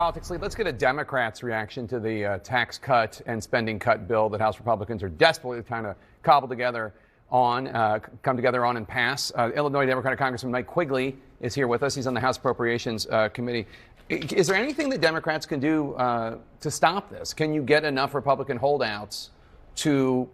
Politics lead. Let's get a Democrats' reaction to the tax cut and spending cut bill that House Republicans are desperately trying to come together on and pass. Illinois Democratic Congressman Mike Quigley is here with us. He's on the House Appropriations Committee. Is there anything that Democrats can do to stop this? Can you get enough Republican holdouts to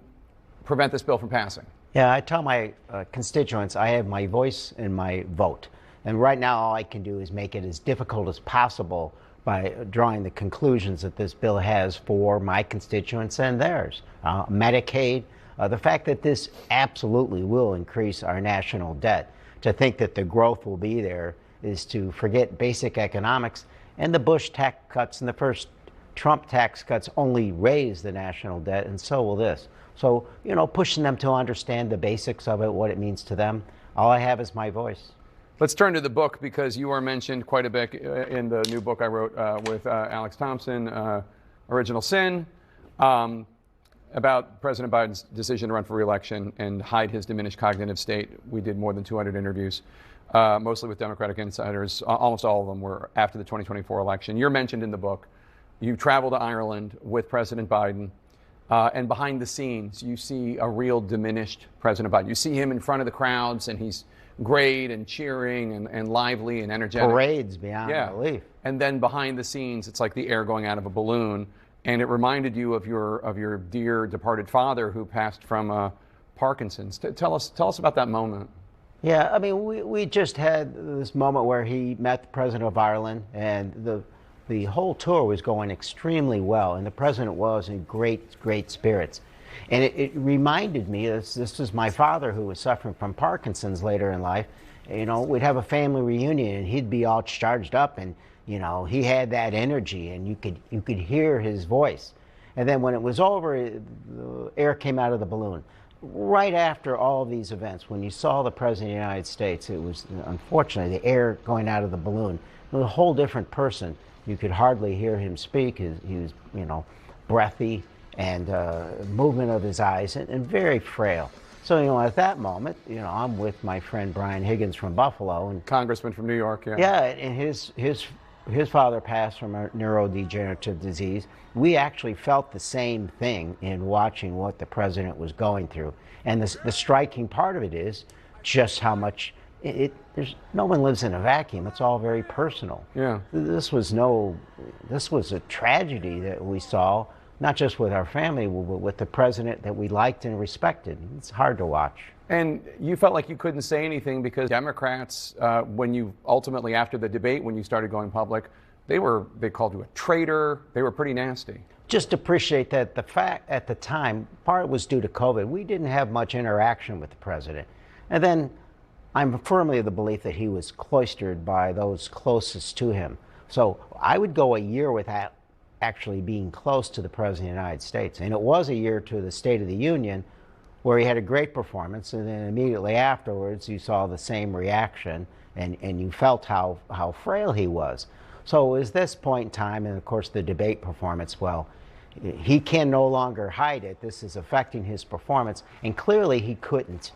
prevent this bill from passing? Yeah, I tell my constituents I have my voice and my vote. And right now all I can do is make it as difficult as possible by drawing the conclusions that this bill has for my constituents and theirs. Medicaid, the fact that this absolutely will increase our national debt. To think that the growth will be there is to forget basic economics. And the Bush tax cuts and the first Trump tax cuts only raise the national debt, and so will this. So, pushing them to understand the basics of it, what it means to them, all I have is my voice. Let's turn to the book, because you are mentioned quite a bit in the new book I wrote with Alex Thompson, Original Sin, about President Biden's decision to run for re-election and hide his diminished cognitive state. We did more than 200 interviews, mostly with Democratic insiders. Almost all of them were after the 2024 election. You're mentioned in the book. You travel to Ireland with President Biden, and behind the scenes, you see a real diminished President Biden. You see him in front of the crowds, and he's great and cheering and lively and energetic. Parades beyond belief. And then behind the scenes, it's like the air going out of a balloon. And it reminded you of your dear departed father who passed from Parkinson's. Tell us about that moment. Yeah, I mean, we just had this moment where he met the president of Ireland, and the whole tour was going extremely well, and the president was in great spirits. And it reminded me, this was my father who was suffering from Parkinson's later in life. We'd have a family reunion and he'd be all charged up, and he had that energy, and you could hear his voice. And then when it was over, the air came out of the balloon. Right after all of these events, when you saw the President of the United States, it was unfortunately the air going out of the balloon. It was a whole different person. You could hardly hear him speak. He was, breathy, and movement of his eyes, and very frail. So, at that moment, I'm with my friend Brian Higgins from Buffalo, and Congressman from New York, yeah. Yeah, and his father passed from a neurodegenerative disease. We actually felt the same thing in watching what the president was going through. And the striking part of it is just how much no one lives in a vacuum. It's all very personal. Yeah. This was a tragedy that we saw, not just with our family, but with the president that we liked and respected. It's hard to watch. And you felt like you couldn't say anything because Democrats, when you ultimately, after the debate, when you started going public, they called you a traitor. They were pretty nasty. Just appreciate that the fact at the time, part was due to COVID. We didn't have much interaction with the president. And then I'm firmly of the belief that he was cloistered by those closest to him. So I would go a year without actually being close to the President of the United States. And it was a year to the State of the Union where he had a great performance, and then immediately afterwards you saw the same reaction, and you felt how frail he was. So it was this point in time, and of course the debate performance, well, he can no longer hide it. This is affecting his performance, and clearly he couldn't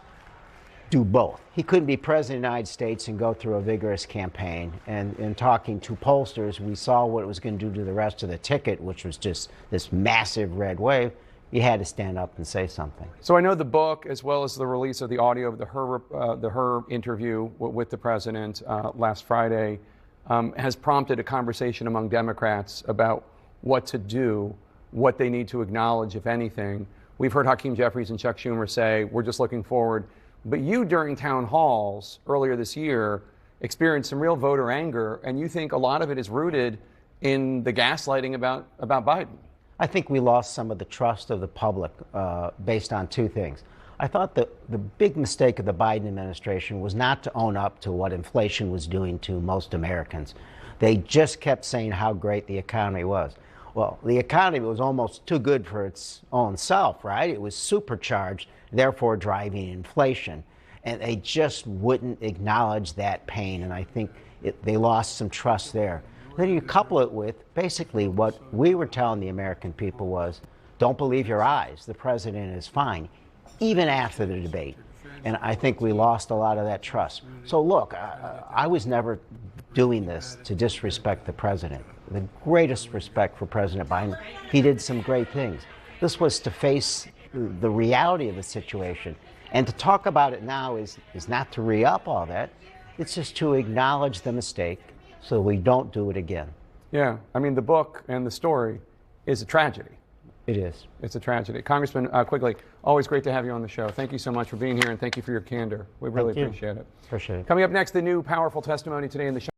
do both. He couldn't be President of the United States and go through a vigorous campaign. And in talking to pollsters, we saw what it was going to do to the rest of the ticket, which was just this massive red wave. You had to stand up and say something. So I know the book, as well as the release of the audio of the her interview with the president last Friday, has prompted a conversation among Democrats about what to do, what they need to acknowledge, if anything. We've heard Hakeem Jeffries and Chuck Schumer say, we're just looking forward. But you, during town halls earlier this year, experienced some real voter anger, and you think a lot of it is rooted in the gaslighting about Biden. I think we lost some of the trust of the public based on two things. I thought the big mistake of the Biden administration was not to own up to what inflation was doing to most Americans. They just kept saying how great the economy was. Well, the economy was almost too good for its own self, right? It was supercharged, therefore driving inflation. And they just wouldn't acknowledge that pain, and I think they lost some trust there. Then you couple it with basically what we were telling the American people was, don't believe your eyes. The president is fine, even after the debate. And I think we lost a lot of that trust. So look, I was never doing this to disrespect the president. The greatest respect for President Biden. He did some great things. This was to face the reality of the situation. And to talk about it now is not to re-up all that. It's just to acknowledge the mistake so we don't do it again. Yeah, I mean, the book and the story is a tragedy. It is. It's a tragedy. Congressman Quigley, always great to have you on the show. Thank you so much for being here, and thank you for your candor. We really appreciate it. Appreciate it. Coming up next, the new powerful testimony today in the show.